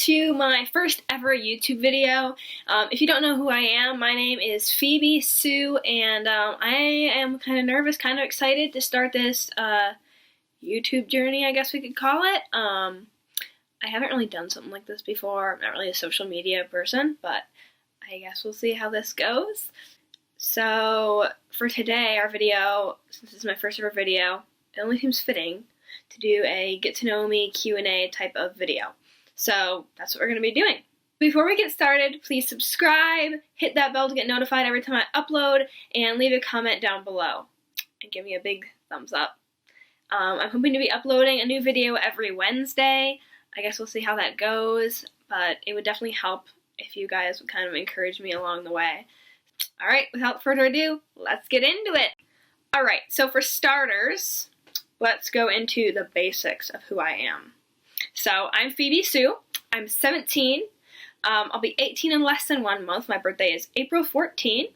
to my first ever YouTube video. If you don't know who I am, my name is Phoebe Sue, and I am kind of nervous, kind of excited to start this YouTube journey, I guess we could call it. I haven't really done something like this before. I'm not really a social media person, but I guess we'll see how this goes. So for today, our video, since this is my first ever video, it only seems fitting to do a get to know me Q&A type of video. So that's what we're going to be doing. Before we get started, please subscribe, hit that bell to get notified every time I upload, and leave a comment down below. And give me a big thumbs up. I'm hoping to be uploading a new video every Wednesday. I guess we'll see how that goes, but it would definitely help if you guys would kind of encourage me along the way. Alright, without further ado, let's get into it. Alright, so for starters, let's go into the basics of who I am. So, I'm Phoebe Sue. I'm 17. I'll be 18 in less than 1 month. My birthday is April 14.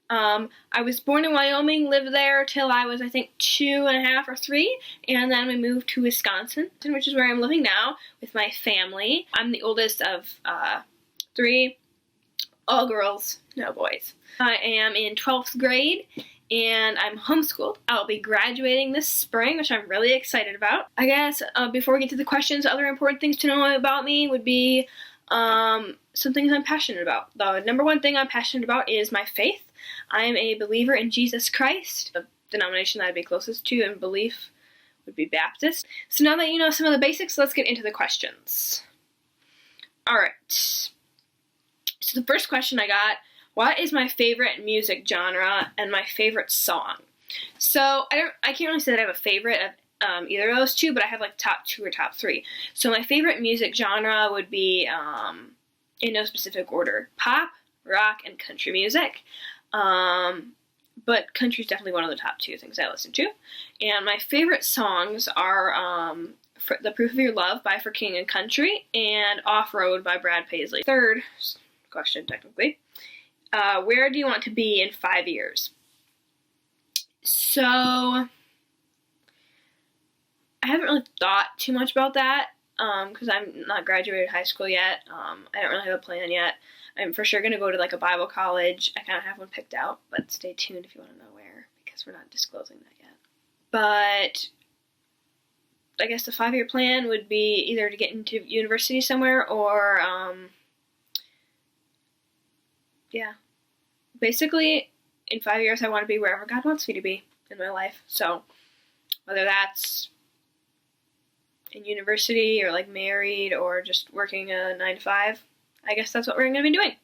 I was born in Wyoming, lived there till I was, I think, 2.5 or 3, and then we moved to Wisconsin, which is where I'm living now with my family. I'm the oldest of 3, all girls, no boys. I am in 12th grade, and I'm homeschooled. I'll be graduating this spring, which I'm really excited about. I guess before we get to the questions, other important things to know about me would be some things I'm passionate about. The number one thing I'm passionate about is my faith. I am a believer in Jesus Christ. The denomination that I'd be closest to in belief would be Baptist. So now that you know some of the basics, let's get into the questions. Alright. So the first question I got, what is my favorite music genre and my favorite song? So I can't really say that I have a favorite of either of those two, but I have like top 2 or top 3. So my favorite music genre would be, in no specific order, pop, rock, and country music. But country is definitely one of the top 2 things I listen to. And my favorite songs are The Proof of Your Love by For King and Country and Off Road by Brad Paisley. Third question, technically. Where do you want to be in 5 years? So, I haven't really thought too much about that, because I'm not graduated high school yet. I don't really have a plan yet. I'm for sure going to go to like a Bible college. I kind of have one picked out, but stay tuned if you want to know where, because we're not disclosing that yet. But I guess the 5-year plan would be either to get into university somewhere or, yeah. Basically, in 5 years, I want to be wherever God wants me to be in my life. So, whether that's in university or like married or just working a 9 to 5, I guess that's what we're going to be doing.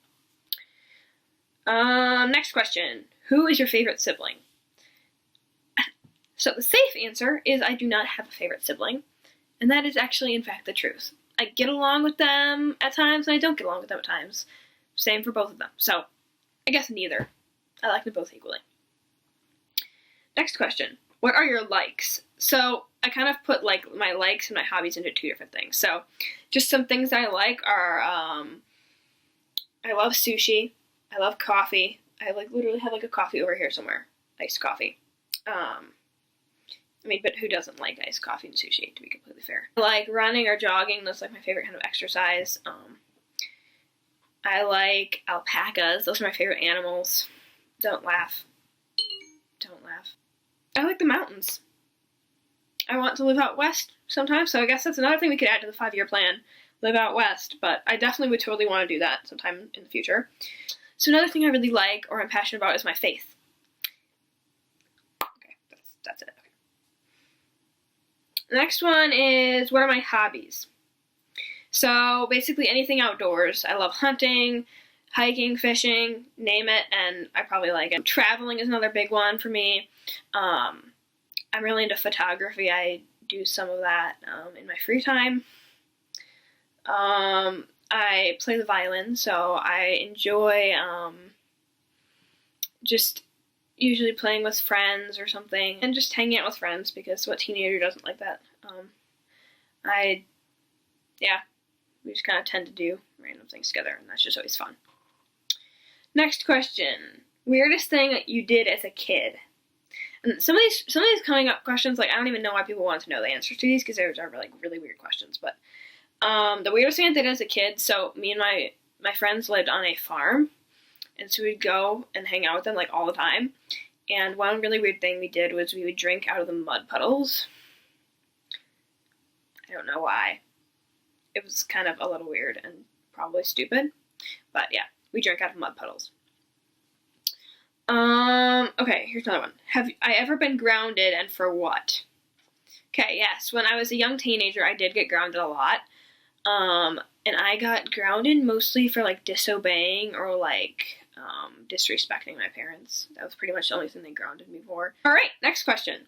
Next question. Who is your favorite sibling? So the safe answer is I do not have a favorite sibling, and that is actually, in fact, the truth. I get along with them at times, and I don't get along with them at times. Same for both of them. So, I guess neither. I like them both equally. Next question. What are your likes? So, I kind of put like my likes and my hobbies into 2 different things. So, just some things I like are, I love sushi. I love coffee. I like literally have like a coffee over here somewhere. Iced coffee. I mean, but who doesn't like iced coffee and sushi, to be completely fair? I like running or jogging. That's like my favorite kind of exercise. I like alpacas. Those are my favorite animals. Don't laugh. Don't laugh. I like the mountains. I want to live out west sometime, so I guess that's another thing we could add to the 5-year plan. Live out west, but I definitely would totally want to do that sometime in the future. So another thing I really like or I'm passionate about is my faith. Okay, that's it. Okay. The next one is, what are my hobbies? So basically anything outdoors. I love hunting, hiking, fishing, name it, and I probably like it. Traveling is another big one for me. I'm really into photography. I do some of that in my free time. I play the violin, so I enjoy just usually playing with friends or something, and just hanging out with friends, because what teenager doesn't like that? We just kind of tend to do random things together, and that's just always fun. Next question. Weirdest thing you did as a kid? And some of these coming up questions, like, I don't even know why people want to know the answers to these, because they're really, really weird questions, but The weirdest thing I did as a kid, so me and my friends lived on a farm, and so we'd go and hang out with them like all the time. And one really weird thing we did was we would drink out of the mud puddles. I don't know why. It was kind of a little weird and probably stupid, but yeah, we drank out of mud puddles. Okay, here's another one. Have I ever been grounded, and for what? Okay, yes, when I was a young teenager, I did get grounded a lot. And I got grounded mostly for like disobeying or like disrespecting my parents. That was pretty much the only thing they grounded me for. All right, next question.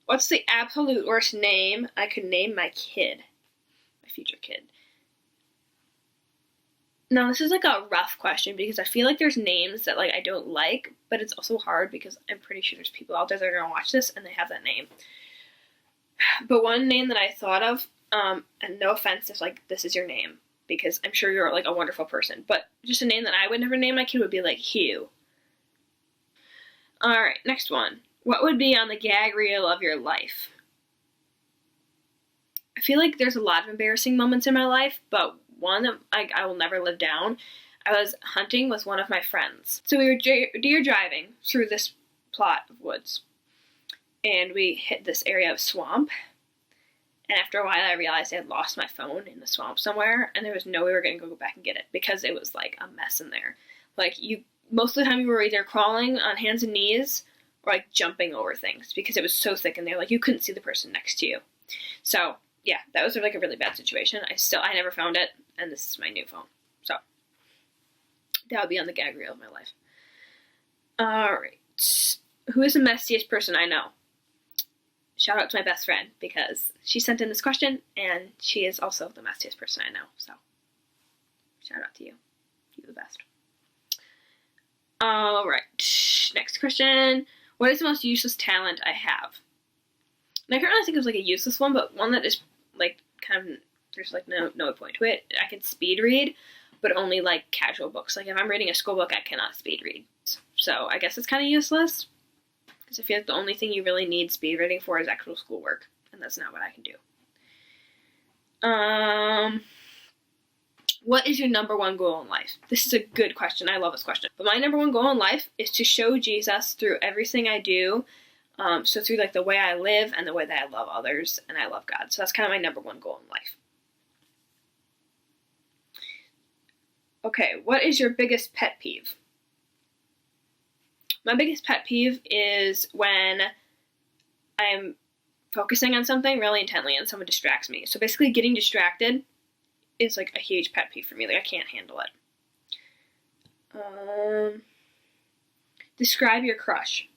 What's the absolute worst name I could name my kid? My future kid. Now, this is like a rough question because I feel like there's names that like I don't like, but it's also hard because I'm pretty sure there's people out there that are going to watch this and they have that name. But one name that I thought of, and no offense if like this is your name, because I'm sure you're like a wonderful person, but just a name that I would never name my kid would be like Hugh. Alright, next one. What would be on the gag reel of your life? I feel like there's a lot of embarrassing moments in my life, but one that I will never live down. I was hunting with one of my friends. So we were deer driving through this plot of woods, and we hit this area of swamp. And after a while, I realized I had lost my phone in the swamp somewhere, and there was no way we were going to go back and get it because it was like a mess in there. Like most of the time, you were either crawling on hands and knees or like jumping over things because it was so thick in there. Like you couldn't see the person next to you. So yeah, that was like a really bad situation. I never found it, and this is my new phone. So that would be on the gag reel of my life. All right, who is the messiest person I know? Shout out to my best friend because she sent in this question and she is also the messiest person I know. So shout out to you. You're the best. All right. Next question. What is the most useless talent I have? And I can't really think of like a useless one, but one that is like kind of, there's like no point to it. I can speed read, but only like casual books. Like if I'm reading a school book, I cannot speed read. So I guess it's kind of useless. I feel like the only thing you really need speed reading for is actual schoolwork, and that's not what I can do. What is your number one goal in life? This is a good question. I love this question. But my number one goal in life is to show Jesus through everything I do. So through like the way I live and the way that I love others and I love God. So that's kind of my number one goal in life. Okay, what is your biggest pet peeve? My biggest pet peeve is when I'm focusing on something really intently and someone distracts me. So basically getting distracted is like a huge pet peeve for me. Like I can't handle it. Describe your crush.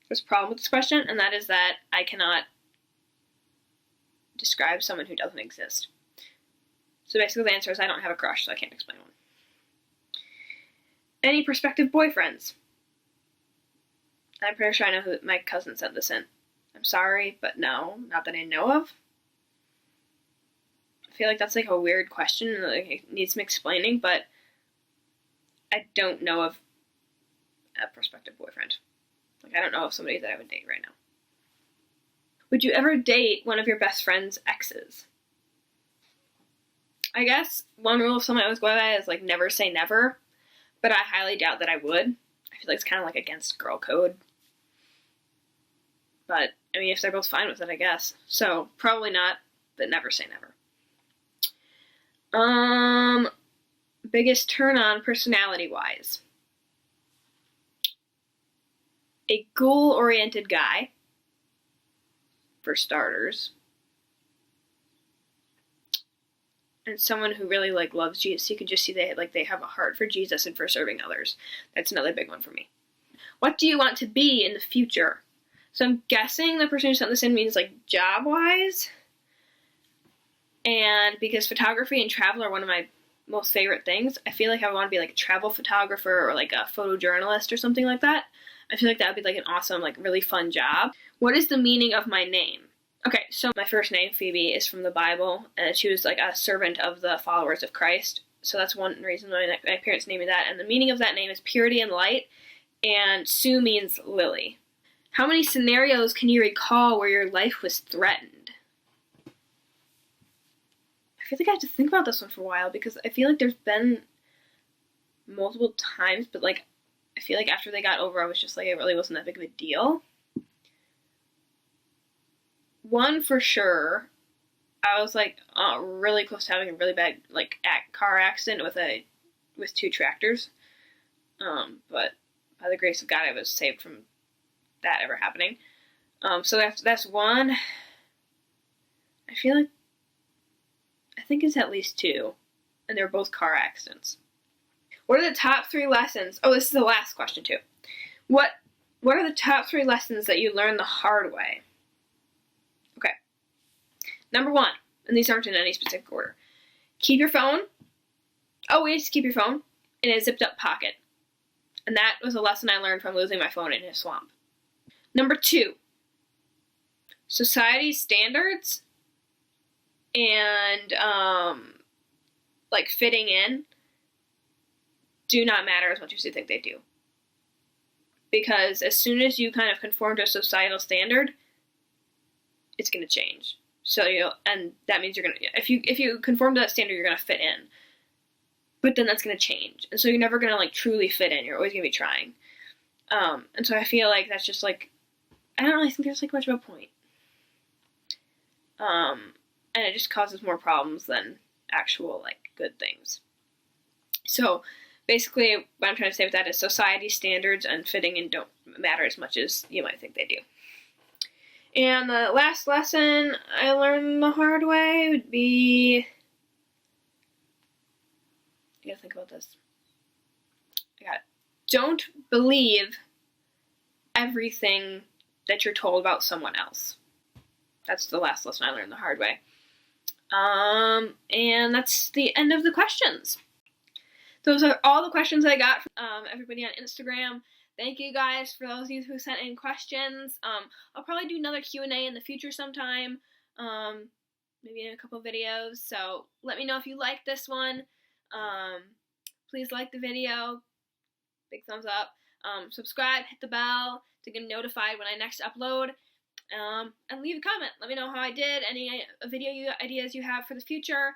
There's a problem with this question, and that is that I cannot describe someone who doesn't exist. So basically the answer is I don't have a crush, so I can't explain one. Any prospective boyfriends? I'm pretty sure I know who my cousin sent this in. I'm sorry, but no, not that I know of. I feel like that's like a weird question and like it needs some explaining, but I don't know of a prospective boyfriend. Like I don't know of somebody that I would date right now. Would you ever date one of your best friend's exes? I guess one rule of thumb I always go by is like never say never, but I highly doubt that I would. I feel like it's kind of like against girl code. But, I mean, if they're both fine with it, I guess. So, probably not, but never say never. Biggest turn on personality-wise. A goal-oriented guy, for starters. And someone who really, like, loves Jesus. You can just see they have a heart for Jesus and for serving others. That's another big one for me. What do you want to be in the future? So I'm guessing the person who sent this in means like job-wise. And because photography and travel are one of my most favorite things, I feel like I want to be like a travel photographer or like a photojournalist or something like that. I feel like that would be like an awesome, like really fun job. What is the meaning of my name? Okay, so my first name, Phoebe, is from the Bible, and she was like a servant of the followers of Christ. So that's one reason why my parents named me that. And the meaning of that name is purity and light, and Sue means lily. How many scenarios can you recall where your life was threatened? feel like I have to think about this one for a while because I feel like there's been multiple times, but like I feel like after they got over, I was just like, it really wasn't that big of a deal. One for sure, I was like really close to having a really bad like car accident with two tractors. But by the grace of God, I was saved from that ever happening. So that's one. I feel like I think it's at least two, and they're both car accidents. What are the top 3 lessons? Oh, this is the last question too. What are the top 3 lessons that you learned the hard way? Okay. Number 1, and these aren't in any specific order. Keep your phone. Always keep your phone in a zipped up pocket. And that was a lesson I learned from losing my phone in a swamp. Number 2, society standards and like fitting in do not matter as much as you think they do. Because as soon as you kind of conform to a societal standard, it's going to change. So and that means you're going to, if you conform to that standard, you're going to fit in. But then that's going to change. And so you're never going to like truly fit in. You're always going to be trying. And so I feel like that's just like, I don't really think there's like much of a point. And it just causes more problems than actual like good things. So basically what I'm trying to say with that is society standards and fitting in don't matter as much as you might think they do. And the last lesson I learned the hard way would be, I gotta think about this. I got it. Don't believe everything that you're told about someone else. That's the last lesson I learned the hard way. And that's the end of the questions. Those are all the questions I got from everybody on Instagram. Thank you guys for those of you who sent in questions. I'll probably do another Q&A in the future sometime, maybe in a couple videos. So let me know if you like this one. Please like the video. Big thumbs up. Subscribe, hit the bell to get notified when I next upload. And leave a comment. Let me know how I did, any video ideas you have for the future.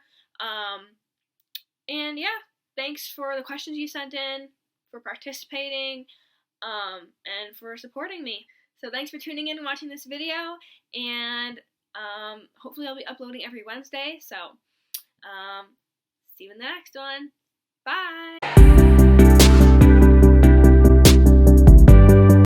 And yeah, thanks for the questions you sent in, for participating, and for supporting me. So thanks for tuning in and watching this video, and hopefully I'll be uploading every Wednesday. So see you in the next one. Bye!